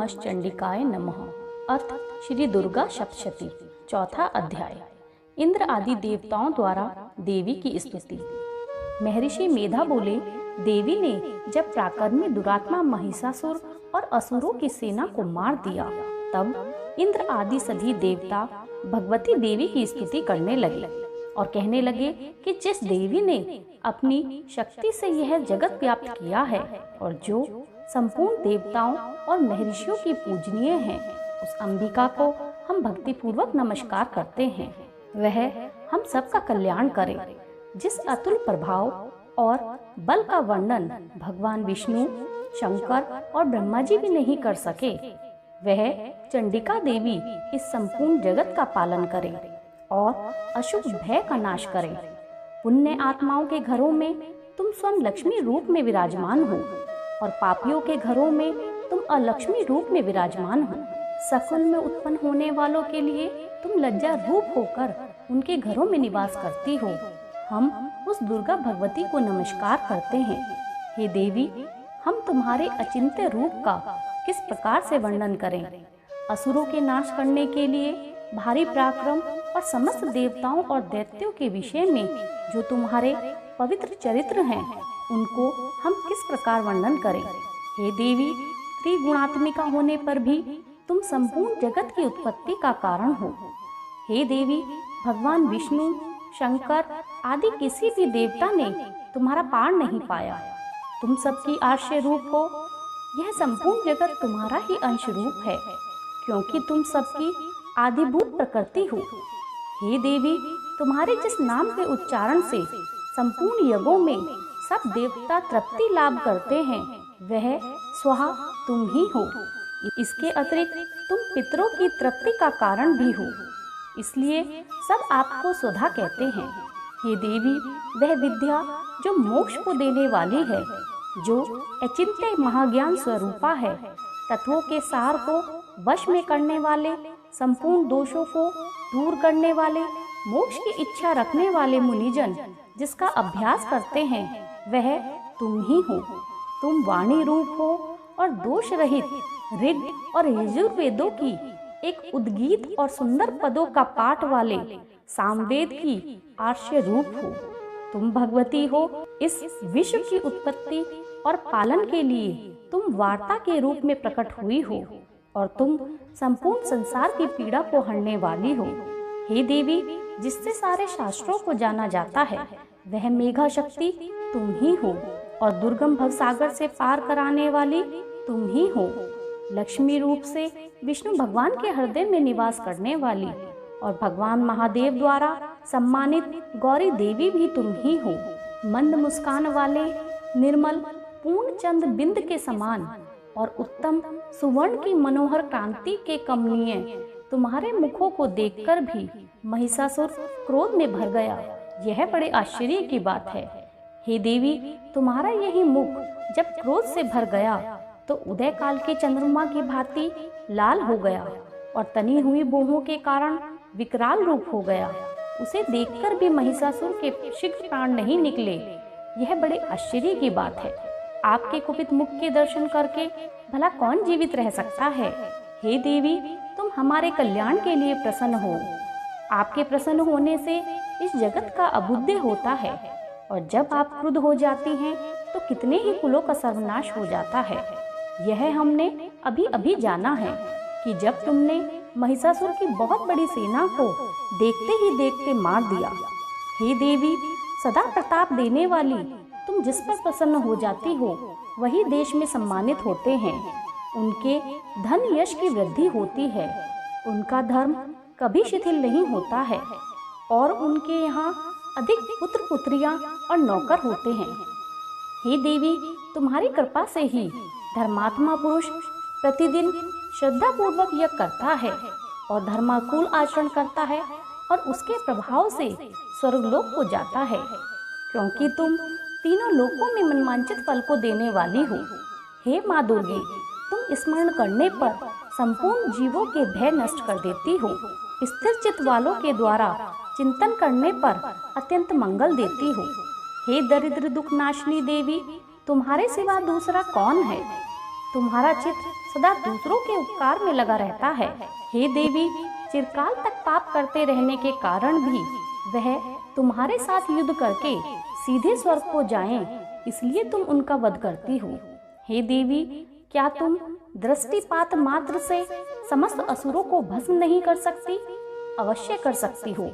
नमश्चंडिकाय नमः। अर्थ श्री दुर्गा सप्तशती। चौथा अध्याय। इंद्र आदि देवताओं द्वारा देवी की स्तुति। महर्षि मेधा बोले, देवी ने जब प्राकर्मी दुरात्मा महिषासुर और असुरों की सेना को मार दिया, तब इंद्र आदि सभी देवता भगवती देवी की स्तुति करने लगे और कहने लगे कि जिस देवी ने अपनी शक्ति से यह जगत व्याप्त किया है और जो संपूर्ण देवताओं और महर्षियों की पूजनीय है, उस अंबिका को हम भक्तिपूर्वक नमस्कार करते हैं। वह हम सबका कल्याण करे। जिस अतुल प्रभाव और बल का वर्णन भगवान विष्णु, शंकर और ब्रह्मा जी भी नहीं कर सके, वह चंडिका देवी इस संपूर्ण जगत का पालन करे और अशुभ भय का नाश करे। पुण्य आत्माओं के घरों में तुम स्वयं लक्ष्मी रूप में विराजमान हो और पापियों के घरों में तुम अलक्ष्मी रूप में विराजमान हो। सकुल में उत्पन्न होने वालों के लिए तुम लज्जा रूप होकर उनके घरों में निवास करती हो। हम उस दुर्गा भगवती को नमस्कार करते हैं। हे देवी, हम तुम्हारे अचिंत्य रूप का किस प्रकार से वर्णन करें। असुरों के नाश करने के लिए भारी पराक्रम और समस्त देवताओं और दैत्यों के विषय में जो तुम्हारे पवित्र चरित्र हैं, उनको हम किस प्रकार वर्णन करें। हे देवी, त्रिगुणात्मिका होने पर भी तुम संपूर्ण जगत की उत्पत्ति का कारण हो। हे देवी, भगवान विष्णु, शंकर आदि किसी भी देवता ने तुम्हारा पार नहीं पाया। तुम सबकी आश्रय रूप हो। यह संपूर्ण जगत तुम्हारा ही अंश रूप है, क्योंकि तुम सबकी आदिभूत प्रकृति हो। हे देवी, तुम्हारे जिस नाम के उच्चारण से संपूर्ण यज्ञों में सब देवता तृप्ति लाभ करते हैं, वह स्वहा तुम ही हो। इसके अतिरिक्त तुम पितरों की तृप्ति का कारण भी हो, इसलिए सब आपको स्वधा कहते हैं। हे देवी, वह विद्या जो मोक्ष को देने वाली है, जो अचिंत्य महाज्ञान स्वरूपा है, तत्वों के सार को वश में करने वाले, संपूर्ण दोषों को दूर करने वाले, मोक्ष की इच्छा रखने वाले मुनिजन जिसका अभ्यास करते हैं, वह तुम ही हो। तुम वाणी रूप हो और दोष रहित ऋग और यजुर्वेदों की एक उद्गीत और सुंदर पदों का पाठ वाले सामवेद की आर्ष्य रूप हो। तुम भगवती हो। इस विश्व की उत्पत्ति और पालन के लिए तुम वार्ता के रूप में प्रकट हुई हो और तुम संपूर्ण संसार की पीड़ा को हरने वाली हो। हे देवी, जिससे सारे शास्त्रों को जाना जाता है, वह मेघा शक्ति तुम ही हो और दुर्गम भवसागर से पार कराने वाली तुम ही हो। लक्ष्मी रूप से विष्णु भगवान के हृदय में निवास करने वाली और भगवान महादेव द्वारा सम्मानित गौरी देवी भी तुम ही हो। मंद मुस्कान वाले, निर्मल पूर्ण चंद बिंद के समान और उत्तम सुवर्ण की मनोहर कांति के कमनीय तुम्हारे मुखों को देखकर भी महिषासुर क्रोध में भर गया। यह बड़े आश्चर्य की बात है। हे देवी, तुम्हारा यही मुख जब क्रोध से भर गया तो उदय काल के चंद्रमा की भांति लाल हो गया और तनी हुई बोहों के कारण विकराल रूप हो गया। उसे देखकर भी महिषासुर के शीघ्र प्राण नहीं निकले। यह बड़े आश्चर्य की बात है। आपके कुपित मुख के दर्शन करके भला कौन जीवित रह सकता है। हे देवी, तुम हमारे कल्याण के लिए प्रसन्न हो। आपके प्रसन्न होने से इस जगत का अभुद्य होता है और जब आप क्रुद्ध हो जाती हैं तो कितने ही कुलों का सर्वनाश हो जाता है। यह हमने अभी अभी जाना है कि जब तुमने महिषासुर की बहुत बड़ी सेना को देखते ही देखते मार दिया। हे देवी, सदा प्रताप देने वाली तुम जिस पर प्रसन्न हो जाती हो, वही देश में सम्मानित होते हैं। उनके धन यश की वृद्धि होती है। उनका धर्म कभी शिथिल नहीं होता है और उनके यहाँ अधिक पुत्र पुत्रियां और नौकर होते हैं। हे देवी, तुम्हारी कृपा से ही धर्मात्मा पुरुष प्रतिदिन श्रद्धा पूर्वक यज्ञ करता है और धर्माकुल आचरण करता है और उसके प्रभाव से स्वर्गलोक को जाता है, क्योंकि तुम तीनों लोकों में मनवांचित फल को देने वाली हो। हे माँ दुर्गे, तुम स्मरण करने पर संपूर्ण जीवों के भय नष्ट कर देती हो। स्थिर चित्त वालों के द्वारा चिंतन करने पर अत्यंत मंगल देती हो। हे दरिद्र दुख नाशनी देवी, तुम्हारे सिवा दूसरा कौन है। तुम्हारा चित्त सदा दूसरों के उपकार में लगा रहता है। हे देवी, चिरकाल तक पाप करते रहने के कारण भी वह तुम्हारे साथ युद्ध करके सीधे स्वर्ग को जाएं, इसलिए तुम उनका वध करती हो। हे देवी, क्या तुम दृष्टिपात मात्र से समस्त असुरों को भस्म नहीं कर सकती? अवश्य कर सकती हो,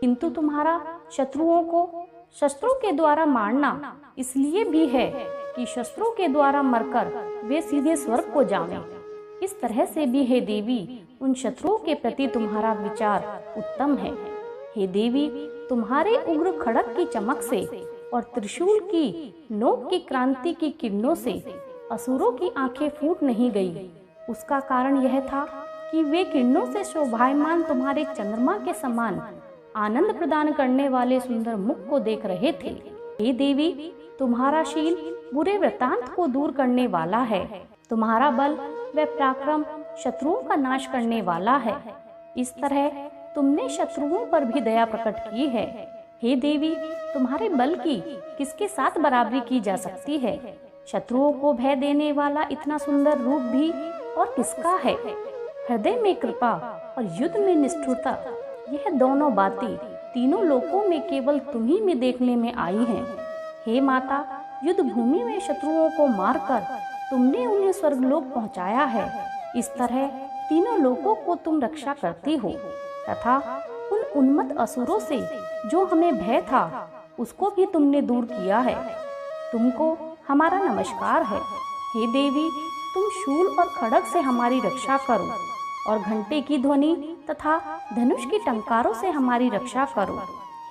किंतु तुम्हारा शत्रुओं को शस्त्रों के द्वारा मारना इसलिए भी है कि शस्त्रों के द्वारा मरकर वे सीधे स्वर्ग को जावें। इस तरह से भी हे देवी, उन शत्रुओं के प्रति तुम्हारा विचार उत्तम है। हे देवी, तुम्हारे उग्र खड़ग की चमक से और त्रिशूल की नोक की क्रांति की किरणों से असुरों की आंखें फूट नहीं गई। उसका कारण यह था कि वे किरणों से शोभायमान तुम्हारे चंद्रमा के समान आनंद प्रदान करने वाले सुंदर मुख को देख रहे थे। हे देवी, तुम्हारा शील बुरे वृतांत को दूर करने वाला है। तुम्हारा बल व पराक्रम शत्रुओं का नाश करने वाला है। इस तरह तुमने शत्रुओं पर भी दया प्रकट की है। हे देवी, तुम्हारे बल की किसके साथ बराबरी की जा सकती है? शत्रुओं को भय देने वाला इतना सुंदर रूप भी और किसका है? हृदय में कृपा और युद्ध में निष्ठुरता, यह दोनों बातें तीनों लोकों में केवल तुम्ही में देखने में आई हैं। हे माता, युद्ध भूमि में शत्रुओं को मारकर तुमने उन्हें स्वर्गलोक पहुंचाया है। इस तरह तीनों लोकों को तुम रक्षा करती हो तथा उन उन्मत्त असुरों से जो हमें भय था उसको भी तुमने दूर किया है। तुमको हमारा नमस्कार है। हे देवी, तुम शूल और खड़ग से हमारी रक्षा करो और घंटे की ध्वनि तथा धनुष की टंकारों से हमारी रक्षा करो।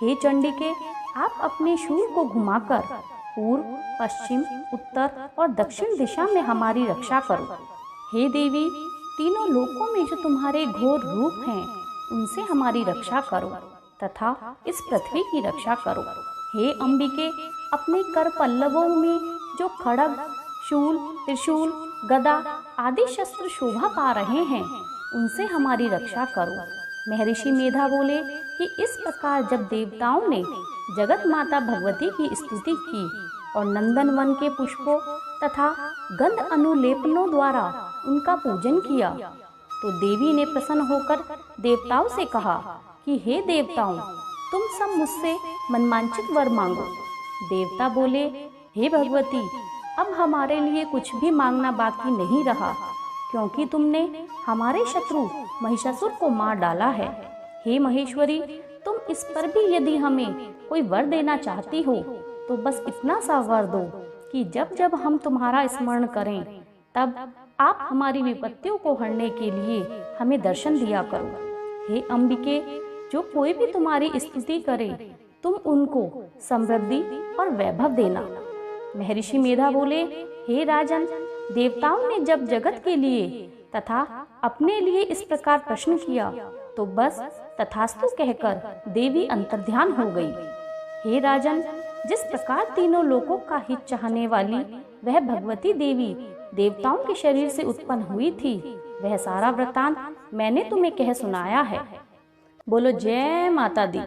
हे चंडिके, आप अपने शूल को घुमाकर पूर्व, पश्चिम, उत्तर और दक्षिण दिशा में हमारी रक्षा करो। हे देवी, तीनों लोकों में जो तुम्हारे घोर रूप हैं उनसे हमारी रक्षा करो तथा इस पृथ्वी की रक्षा करो। हे अंबिके, अपने कर पल्लवों में जो खड़ग, शूल, त्रिशूल, गदा आदि शस्त्र शोभा पा रहे हैं उनसे हमारी रक्षा करो। महर्षि मेधा बोले कि इस प्रकार जब देवताओं ने जगत माता भगवती की स्तुति की और नंदन वन के पुष्पों तथा गंध अनुलेपनों द्वारा उनका पूजन किया, तो देवी ने प्रसन्न होकर देवताओं से कहा कि हे देवताओं, तुम सब मुझसे मनमांचित वर मांगो। देवता बोले, हे भगवती, अब हमारे लिए कुछ भी मांगना बाकी नहीं रहा, क्योंकि तुमने हमारे शत्रु महिषासुर को मार डाला है। हे महेश्वरी, तुम इस पर भी यदि हमें कोई वर देना चाहती हो तो बस इतना सा वर दो कि जब जब हम तुम्हारा स्मरण करें तब आप हमारी विपत्तियों को हरने के लिए हमें दर्शन दिया करो। हे अंबिके, जो कोई भी तुम्हारी स्तुति करे तुम उनको समृद्धि और वैभव देना। महर्षि मेधा बोले, हे राजन, देवताओं ने जब जगत के लिए तथा अपने लिए इस प्रकार प्रश्न किया तो बस तथास्तु कहकर देवी अंतर्ध्यान हो गई। हे राजन, जिस प्रकार तीनों लोकों का हित चाहने वाली वह भगवती देवी देवताओं के शरीर से उत्पन्न हुई थी, वह सारा वृतांत मैंने तुम्हें कह सुनाया है। बोलो जय माता दी।